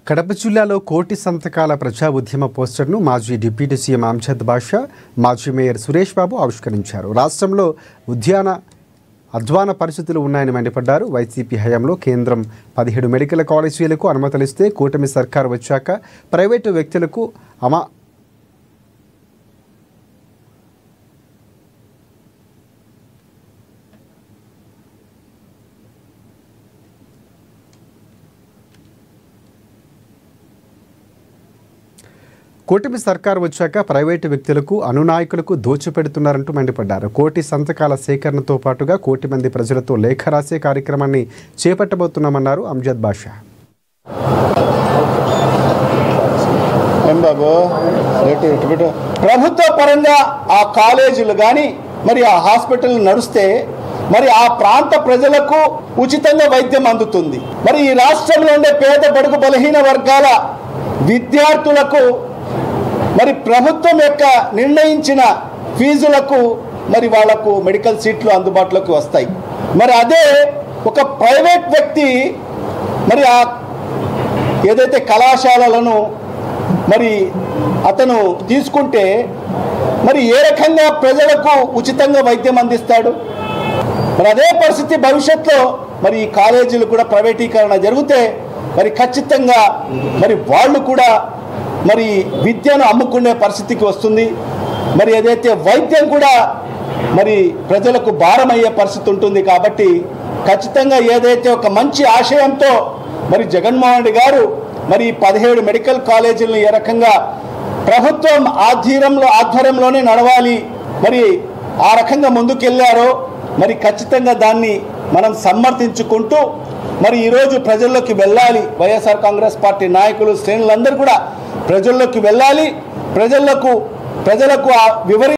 కడప జిల్లాలో కోటి సంతకాల ప్రజా ఉద్యమ పోస్టర్ను మాజీ డిప్యూటీ సీఎం అమ్జద్ బాషా, మాజీ మేయర్ సురేష్ బాబు ఆవిష్కరించారు. రాష్ట్రంలో అధ్వాన పరిస్థితులు ఉన్నాయని మండిపడ్డారు. వైసీపీ హయాంలో కేంద్రం 17 మెడికల్ కాలేజీలకు అనుమతులిస్తే కూటమి సర్కారు వచ్చాక ప్రైవేటు వ్యక్తులకు కూటమి సర్కారు వచ్చాక ప్రైవేటు వ్యక్తులకు అనునాయకులకు దోచిపెడుతున్నారంటూ మండిపడ్డారు. కోటి సంతకాల సేకరణతో పాటుగా కోటి మంది ప్రజలతో లేఖ రాసే కార్యక్రమాన్ని చేపట్టబోతున్నామన్నారు అమ్జద్ బాషా. ప్రభుత్వ పరంగా ఆ కాలేజీలు కానీ మరి ఆ హాస్పిటల్ నడుస్తే మరి ఆ ప్రాంత ప్రజలకు ఉచితంగా వైద్యం అందుతుంది. మరి ఈ రాష్ట్రంలో ఉండే పేద బడుగు బలహీన వర్గాల విద్యార్థులకు మరి ప్రభుత్వం యొక్క నిర్ణయించిన ఫీజులకు మరి వాళ్లకు మెడికల్ సీట్లు అందుబాటులోకి వస్తాయి. మరి అదే ఒక ప్రైవేట్ వ్యక్తి మరి ఆ ఏదైతే కళాశాలలను మరి అతను తీసుకుంటే మరి ఏ రకంగా ప్రజలకు ఉచితంగా వైద్యం అందిస్తాడు? మరి అదే పరిస్థితి భవిష్యత్తులో మరి ఈ కాలేజీలు కూడా ప్రైవేటీకరణ జరిగితే మరి ఖచ్చితంగా మరి వాళ్ళు కూడా మరి విద్యను అమ్ముకునే పరిస్థితికి వస్తుంది. మరి ఏదైతే వైద్యం కూడా మరి ప్రజలకు భారమయ్యే పరిస్థితి ఉంటుంది. కాబట్టి ఖచ్చితంగా ఏదైతే ఒక మంచి ఆశయంతో మరి జగన్మోహన్ రెడ్డి గారు మరి 17 మెడికల్ కాలేజీలను ఏ రకంగా ప్రభుత్వం ఆధ్వర్యంలోనే నడవాలి మరి ఆ రకంగా ముందుకెళ్లారో మరి ఖచ్చితంగా దాన్ని మనం సమర్థించుకుంటూ మరి ఈరోజు ప్రజల్లోకి వెళ్ళాలి. వైఎస్ఆర్ కాంగ్రెస్ పార్టీ నాయకులు శ్రేణులందరూ కూడా ప్రజల్లోకి వెళ్ళాలి. ప్రజలకు